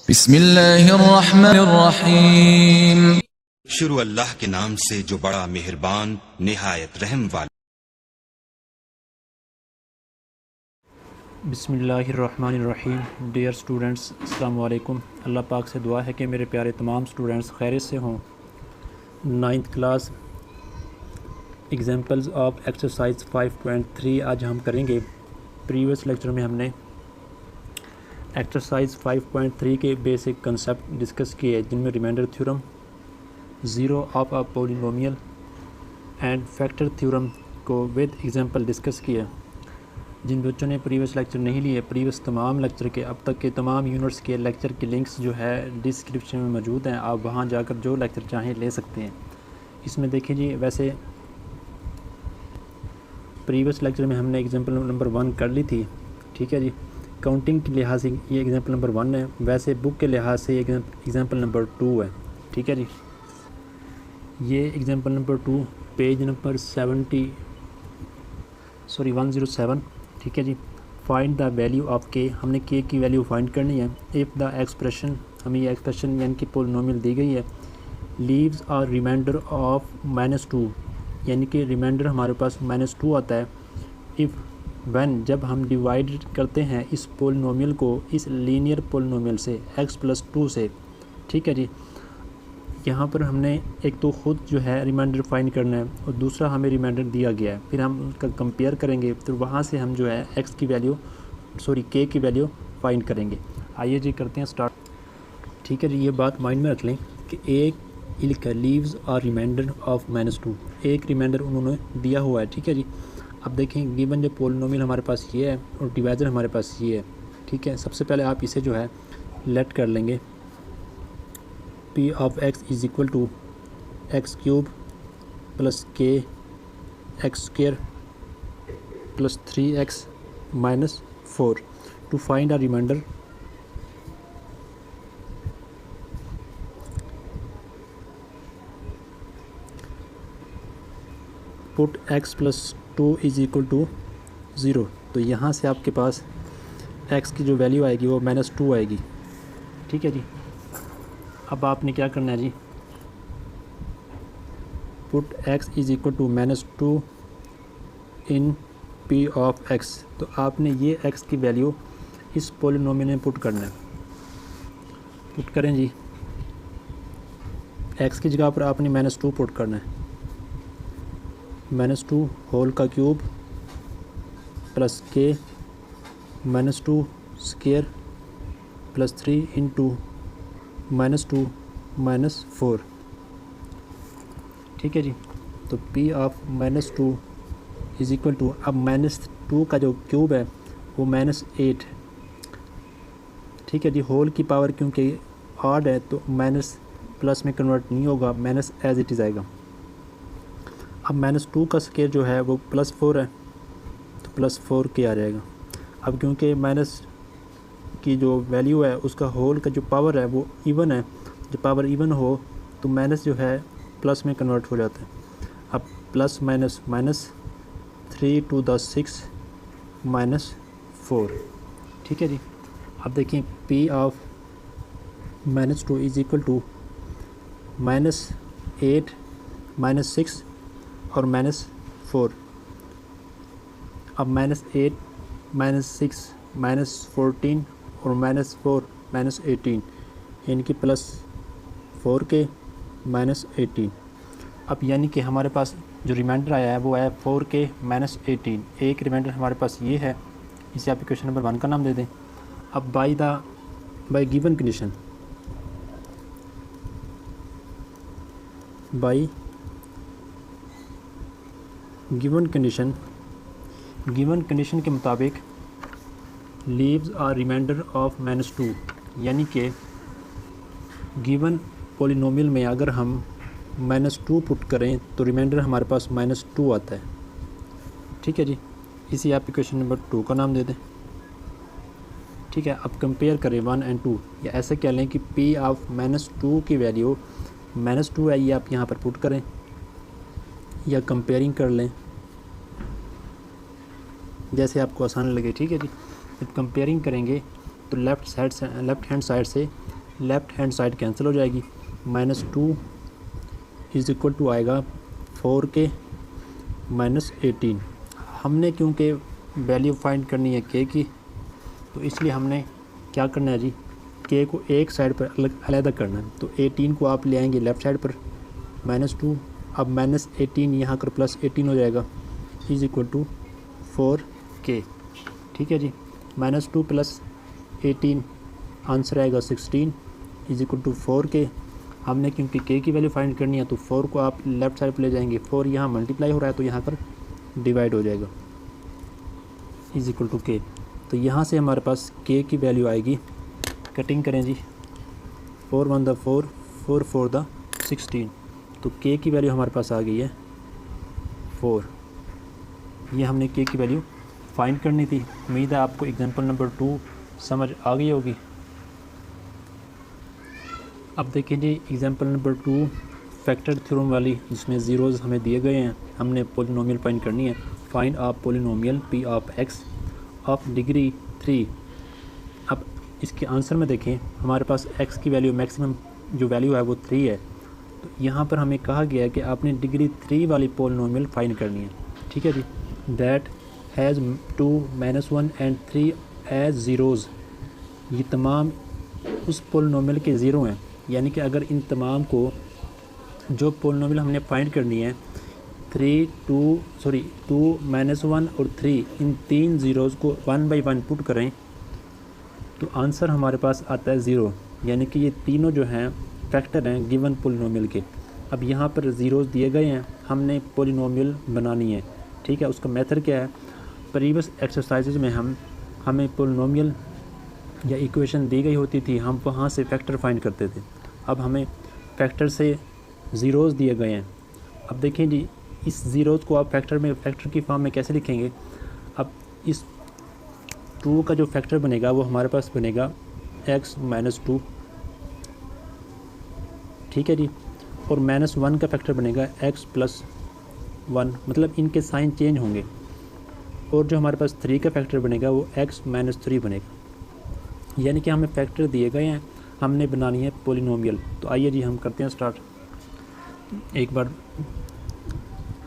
बिस्मिल्लाहिर्रहमानिर्रहीम। शुरू अल्लाह के नाम से जो बड़ा मेहरबान निहायत रहम वाला। बिस्मिल्लाहिर्रहमानिर्रहीम। डियर स्टूडेंट्स, अस्सलाम वालेकुम। अल्लाह पाक से दुआ है कि मेरे प्यारे तमाम स्टूडेंट्स खैरियत से हों। 9th class examples of exercise 5.3 आज हम करेंगे। प्रीवियस लेक्चर में हमने एक्सरसाइज 5.3 के बेसिक कंसेप्ट डिस्कस किए, जिनमें remainder theorem, zero of a polynomial and factor theorem को विद एग्जांपल डिस्कस किया। जिन बच्चों ने प्रीवियस लेक्चर नहीं लिए, प्रीवियस तमाम लेक्चर के अब तक के तमाम यूनिट्स के लेक्चर के लिंक्स जो है डिस्क्रिप्शन में मौजूद हैं, आप वहां जाकर जो लेक्चर चाहें ले सकते हैं। इसमें देखिए जी, वैसे प्रीवियस लेक्चर में हमने एग्जांपल नंबर 1 कर ली थी, ठीक है जी। काउंटिंग के लिहाज से ये एग्जांपल नंबर 1 है, वैसे बुक के लिहाज से एग्जांपल नंबर 2 है, ठीक है जी। ये एग्जांपल नंबर 2 पेज नंबर 107, ठीक है जी। फाइंड द वैल्यू ऑफ के, हमने के की वैल्यू फाइंड करनी है। इफ़ द एक्सप्रेशन, हमें ये एक्सप्रेशन यानी कि पोलिनोमियल दी गई है, लीव्स आ रिमाइंडर ऑफ -2, यानी कि रिमाइंडर हमारे पास -2 आता है। इफ़ व्हेन, जब हम डिवाइड करते हैं इस पोलिनोमियल को इस लीनियर पोलिनोमियल से x+2 से, ठीक है जी। यहाँ पर हमने एक तो ख़ुद जो है रिमाइंडर फाइंड करना है और दूसरा हमें रिमाइंडर दिया गया है, फिर हम उनका कंपेयर करेंगे, तो वहाँ से हम जो है के की वैल्यू फाइंड करेंगे। आइए जी करते हैं स्टार्ट, ठीक है जी। ये बात माइंड में रख लें कि एक लिखा लीव्स और रिमाइंडर ऑफ -2, एक रिमाइंडर उन्होंने दिया हुआ है, ठीक है जी। अब देखें गिवन जो पोलिनोमियल हमारे पास ये है और डिवाइज़र हमारे पास ये है, ठीक है। सबसे पहले आप इसे जो है लेट कर लेंगे, p of x is equal to x³ plus k x² plus 3x minus 4 to find a remainder. Put x+2 is equal to 0, तो यहाँ से आपके पास x की जो वैल्यू आएगी वो -2 आएगी, ठीक है जी। अब आपने क्या करना है जी, put x is equal to -2 in p of x, तो आपने ये x की वैल्यू इस पोलिनोमियल में पुट करना है। पुट करें जी, x की जगह पर आपने -2 पुट करना है। -2 होल का cube plus k -2 square plus 3 into -2 -4, ठीक है जी। तो p of -2 is equal to, अब -2 का जो क्यूब है वो -8, ठीक है जी। होल की पावर क्योंकि ऑड है तो माइनस प्लस में कन्वर्ट नहीं होगा, माइनस एज इट इज़ आएगा। अब -2 का स्क्वायर जो है वो +4 है, तो +4 के आ जाएगा। अब क्योंकि माइनस की जो वैल्यू है उसका होल का जो पावर है वो इवन है, जब पावर इवन हो तो माइनस जो है प्लस में कन्वर्ट हो जाता है। अब plus minus minus 3 to the 6 -4, ठीक है जी। अब देखिए p of -2 is equal to -8 -6 और -4। अब -8 -6 -14 और -4 -18, यानी कि +4 के -18। अब यानी कि हमारे पास जो रिमाइंडर आया है वो है 4 के -18। एक रिमाइंडर हमारे पास ये है, इसे आप इक्वेशन नंबर 1 का नाम दे दें। अब bye given condition, bye given condition के मुताबिक लीव्स आर रिमाइंडर ऑफ -2, यानी कि गिवन पॉलिनोमियल में अगर हम -2 पुट करें तो रिमाइंडर हमारे पास -2 आता है, ठीक है जी। इसी आप इक्वेशन नंबर 2 का नाम दे दें, ठीक है। अब कंपेयर करें 1 और 2, या ऐसे कह लें कि p ऑफ -2 की वैल्यू -2 है, ये आप यहाँ पर पुट करें या कंपेयरिंग कर लें, जैसे आपको आसान लगे, ठीक है जी। जब कंपेयरिंग करेंगे तो लेफ्ट हैंड साइड से लेफ़्ट हैंड साइड कैंसिल हो जाएगी, -2 इज़ इक्वल टू आएगा 4k माइनस 18। हमने क्योंकि वैल्यू फाइंड करनी है k की, तो इसलिए हमने क्या करना है जी, k को एक साइड पर अलग करना है। तो 18 को आप ले आएंगे लेफ़्ट साइड पर, -2, अब -18 यहाँ कर +18 हो जाएगा, इज़ इक्वल टू 4k। ठीक है जी, -2 + 18 आंसर आएगा 16 इज़ इक्वल टू 4k। हमने क्योंकि k की वैल्यू फाइंड करनी है तो 4 को आप लेफ़्ट साइड पर ले जाएंगे, 4 यहाँ मल्टीप्लाई हो रहा है तो यहाँ पर डिवाइड हो जाएगा, इज़ इक्वल टू k। तो यहाँ से हमारे पास k की वैल्यू आएगी, कटिंग करें जी, 4 1 4, 4 4 16, तो k की वैल्यू हमारे पास आ गई है 4। ये हमने k की वैल्यू फाइंड करनी थी। उम्मीद है आपको एग्जांपल नंबर 2 समझ आ गई होगी। अब देखिए जी एग्जांपल नंबर 2 फैक्टर थ्योरम वाली, जिसमें ज़ीरोज़ हमें दिए गए हैं, हमने पॉलिनोमियल फाइंड करनी है। Find a polynomial p of x of degree 3। अब इसके आंसर में देखें, हमारे पास x की वैल्यू मैक्सिमम जो वैल्यू है वो 3 है, तो यहाँ पर हमें कहा गया है कि आपने डिग्री 3 वाली पॉलिनोमियल फाइंड करनी है। ठीक है जी, that has 2 -1 and 3 as zeros. ये तमाम उस पॉलिनोमियल के ज़ीरो हैं, यानी कि अगर इन तमाम को जो पॉलिनोमियल हमने फाइंड करनी है 2 -1 और 3, इन 3 ज़ीरोज़ को 1 बाई 1 पुट करें तो आंसर हमारे पास आता है 0, यानी कि ये तीनों जो हैं फैक्टर हैं गिवन पॉलिनोमियल के। अब यहाँ पर ज़ीरोज़ दिए गए हैं, हमने पॉलिनोमियल बनानी है। ठीक है, उसका मेथड क्या है, प्रीवियस एक्सरसाइजेज में हमें पॉलिनोमियल या इक्वेशन दी गई होती थी, हम वहाँ से फैक्टर फाइंड करते थे। अब हमें फैक्टर से ज़ीरोज़ दिए गए हैं। अब देखें जी, इस ज़ीरोज़ को आप फैक्टर की फॉर्म में कैसे लिखेंगे। अब इस 2 का जो फैक्टर बनेगा वो हमारे पास बनेगा x - 2। ठीक है जी, और -1 का फैक्टर बनेगा x + 1, मतलब इनके साइन चेंज होंगे। और जो हमारे पास 3 का फैक्टर बनेगा वो x - 3 बनेगा। यानी कि हमें फैक्टर दिए गए हैं, हमने बनानी है पॉलिनोमियल। तो आइए जी हम करते हैं स्टार्ट। एक बार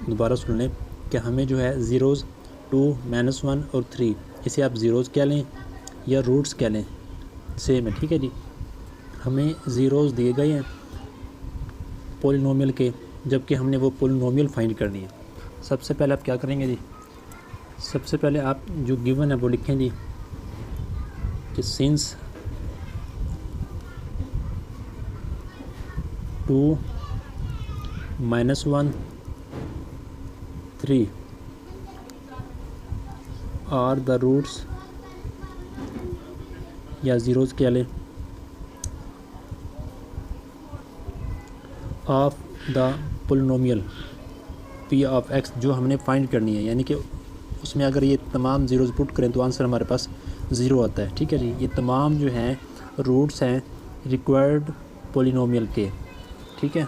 दोबारा सुन लें कि हमें जो है ज़ीरोज़ 2 -1 और 3, इसे आप ज़ीरोज़ कह लें या रूट्स कह लें, सेम है। ठीक है जी, हमें ज़ीरोज़ दिए गए हैं पॉलिनोमियल के, जबकि हमने वो पॉलिनोमियल फाइंड करनी है। सबसे पहले आप क्या करेंगे जी, सबसे पहले आप जो गिवन है वो लिखें जी कि सिंस 2 -1 3 आर द रूट्स, या ज़ीरोज़ क्या लें, of the polynomial p of x, जो हमने फाइंड करनी है। यानी कि उसमें अगर ये तमाम ज़ीरोज़ पुट करें तो आंसर हमारे पास 0 आता है। ठीक है जी, ये तमाम जो हैं रूट्स हैं रिक्वायर्ड पॉलिनोमियल के। ठीक है,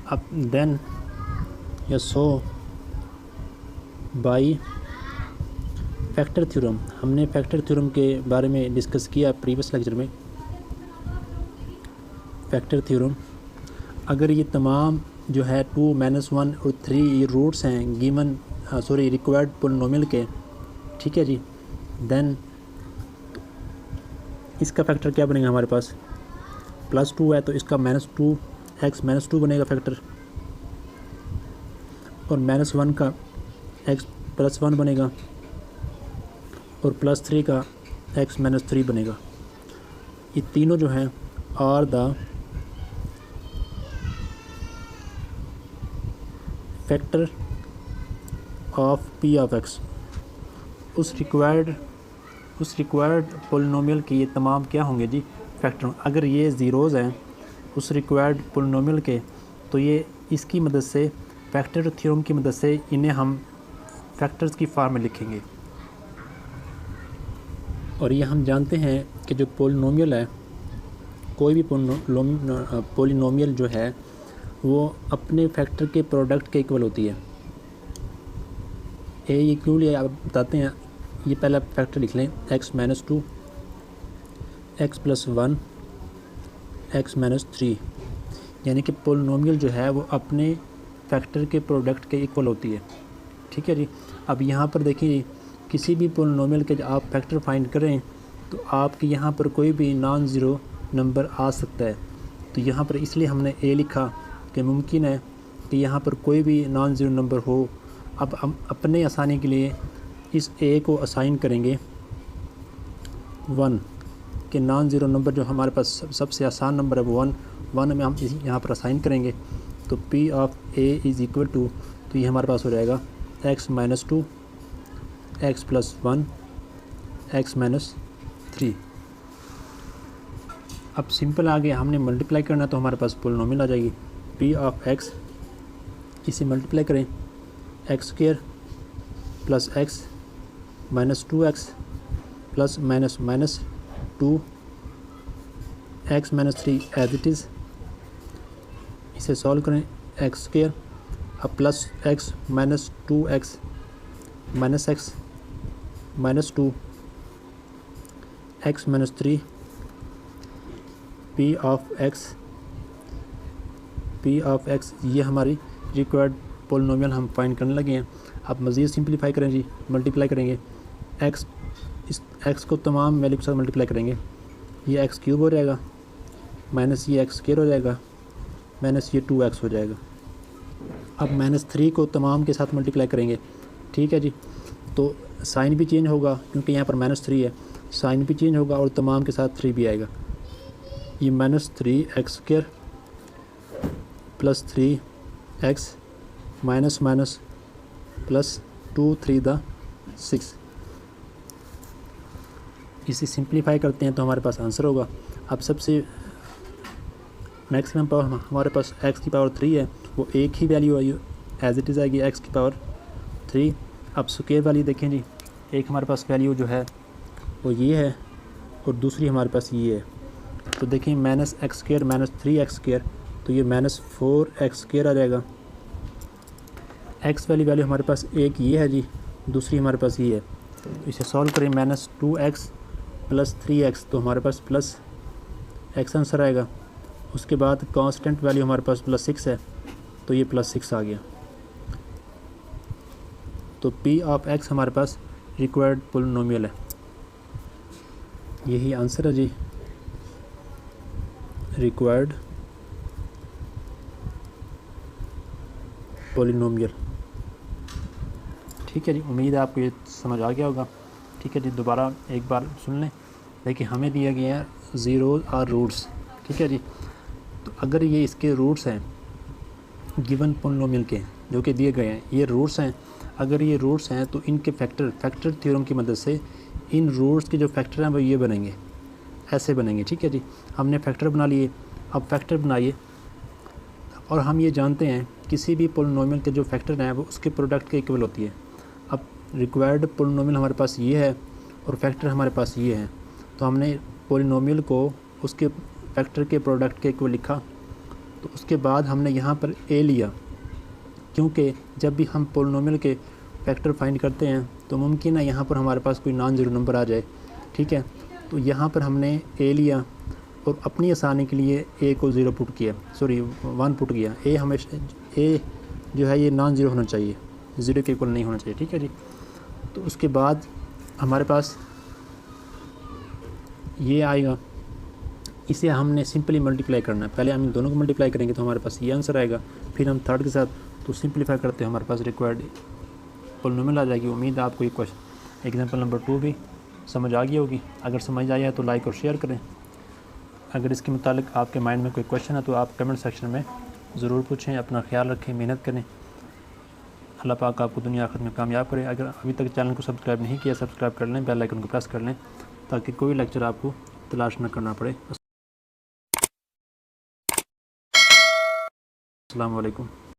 अब देन या सो बाई फैक्टर थ्योरम, हमने फैक्टर थ्योरम के बारे में डिस्कस किया प्रीवियस लेक्चर में। फैक्टर थ्योरम, अगर ये तमाम जो है 2 -1 और 3 ये रूट्स हैं गिवन रिक्वायर्ड पॉलिनोमियल के, ठीक है जी, देन इसका फैक्टर क्या बनेगा हमारे पास, +2 है तो इसका -2 x - 2 बनेगा फैक्टर, और -1 का x + 1 बनेगा, और +3 का x - 3 बनेगा। ये तीनों जो हैं are the factor of p of x। उस रिक्वायर्ड पॉलिनोमियल के ये तमाम क्या होंगे जी, फैक्टर। अगर ये ज़ीरोज़ हैं उस रिक्वायर्ड पॉलिनोमियल के, तो ये इसकी मदद से फैक्टर थ्योरम की मदद से इन्हें हम फैक्टर्स की फॉर्म में लिखेंगे। और ये हम जानते हैं कि जो पॉलिनोमियल है, कोई भी पॉलिनोमियल जो है वो अपने फैक्टर के प्रोडक्ट के इक्वल होती है। ये क्यों लिया आप बताते हैं। ये पहला फैक्टर लिख लें, x - 2 x + 1 एक्स माइनस 3, यानी कि पोलिनोमियल जो है वो अपने फैक्टर के प्रोडक्ट के इक्वल होती है। ठीक है जी। अब यहाँ पर देखिए किसी भी पोलिनोमियल के आप फैक्टर फाइंड करें तो आपके यहाँ पर कोई भी नॉन ज़ीरो नंबर आ सकता है। तो यहाँ पर इसलिए हमने ए लिखा कि मुमकिन है कि यहाँ पर कोई भी नॉन ज़ीरो नंबर हो। अब हम अपने आसानी के लिए इस ए को असाइन करेंगे 1 कि नॉन ज़ीरो नंबर जो हमारे पास सबसे आसान नंबर है वो 1 में हम इसी यहाँ पर असाइन करेंगे। तो P of A is equal to, तो ये हमारे पास हो जाएगा x minus 2 x plus 1 x minus 3। अब सिंपल आ गया, हमने मल्टीप्लाई करना तो हमारे पास पोलिनोमियल आ जाएगी P ऑफ x, इसे मल्टीप्लाई करें x square plus x minus 2x plus minus minus 2 x minus 3 as it is, इसे सॉल्व करें एक्स स्क्वायर अब plus x minus 2x minus x minus 2 x minus 3 P of x, ये हमारी required polynomial हम find करने लगे हैं। अब मज़ीद सिंप्लीफाई करें जी, मल्टीप्लाई करेंगे x, इस x को तमाम वैल्यू के साथ मल्टीप्लाई करेंगे, ये x क्यूब हो जाएगा माइनस ये x स्क्वायर हो जाएगा माइनस ये 2x हो जाएगा। अब माइनस 3 को तमाम के साथ मल्टीप्लाई करेंगे। ठीक है जी। तो साइन भी चेंज होगा क्योंकि यहाँ पर माइनस 3 है, साइन भी चेंज होगा और तमाम के साथ 3 भी आएगा। ये minus 3x square plus 3x minus minus plus 2 3 the 6, इसे सिंप्लीफाई करते हैं तो हमारे पास आंसर होगा। अब सबसे मैक्सिमम पावर हमारे पास x की पावर 3 है, वो एक ही वैल्यू आई एज इट इज़ आएगी x की पावर 3। अब स्क्वायर वाली देखें जी, एक हमारे पास वैल्यू जो है वो ये है और दूसरी हमारे पास ये है। तो देखें minus x square minus 3x square, तो ये माइनस 4x स्क्वायर आ जाएगा। x वाली वैल्यू हमारे पास एक ये है जी, दूसरी हमारे पास ये है। तो इसे सॉल्व करें माइनस 2x प्लस 3x, तो हमारे पास प्लस x आंसर आएगा। उसके बाद कांस्टेंट वैल्यू हमारे पास प्लस 6 है, तो ये प्लस 6 आ गया। तो P ऑफ x हमारे पास रिक्वायर्ड पोलिनोमियल है, यही आंसर है जी, रिक्वायर्ड पोलिनोमियल। ठीक है जी, उम्मीद है आपको ये समझ आ गया होगा। ठीक है जी, दोबारा एक बार सुन लें। देखिए हमें दिया गया है ज़ीरोज़ और रूट्स। ठीक है जी, तो अगर ये इसके रूट्स हैं गिवन पोलिनोमियल के जो कि दिए गए हैं, ये रूट्स हैं, अगर ये रूट्स हैं तो इनके फैक्टर थ्योरम की मदद से इन रूट्स के जो फैक्टर हैं वो ये बनेंगे, ऐसे बनेंगे। ठीक है जी, हमने फैक्टर बना लिए। अब फैक्टर बनाइए और हम ये जानते हैं किसी भी पोलिनोमियल के जो फैक्टर हैं वो उसके प्रोडक्ट के इक्वल होती है। अब रिक्वायर्ड पोलिनोमियल हमारे पास ये है और फैक्टर हमारे पास ये है, तो हमने पोलिनोमियल को उसके फैक्टर के प्रोडक्ट के इक्वल लिखा। तो उसके बाद हमने यहाँ पर ए लिया, क्योंकि जब भी हम पोलिनोमियल के फैक्टर फाइंड करते हैं तो मुमकिन है यहाँ पर हमारे पास कोई नॉन ज़ीरो नंबर आ जाए। ठीक है, तो यहाँ पर हमने ए लिया और अपनी आसानी के लिए ए को 0 पुट किया, सॉरी 1 पुट किया। ए हमेशा ए जो है ये नॉन ज़ीरो होना चाहिए, 0 के इक्वल नहीं होना चाहिए। ठीक है जी, तो उसके बाद हमारे पास ये आएगा, इसे हमने सिंपली मल्टीप्लाई करना है। पहले हम इन दोनों को मल्टीप्लाई करेंगे तो हमारे पास ये आंसर आएगा, फिर हम थर्ड के साथ तो सिंपलीफाई करते हैं हमारे पास रिक्वायर्ड पोलिनोमियल आ जाएगी। उम्मीद है आपको ये क्वेश्चन एग्जाम्पल नंबर 2 भी समझ आ गई होगी। अगर समझ आया है तो लाइक और शेयर करें। अगर इसके मुतालिक आपके माइंड में कोई क्वेश्चन है तो आप कमेंट सेक्शन में ज़रूर पूछें। अपना ख्याल रखें, मेहनत करें। अल्लाह पाक आपको दुनिया आखिरत में कामयाब करे। अगर अभी तक चैनल को सब्सक्राइब नहीं किया, सब्सक्राइब कर लें, बेल आइकन को प्रेस कर लें ताकि कोई लेक्चर आपको तलाश न करना पड़े। अस्सलाम वालेकुम।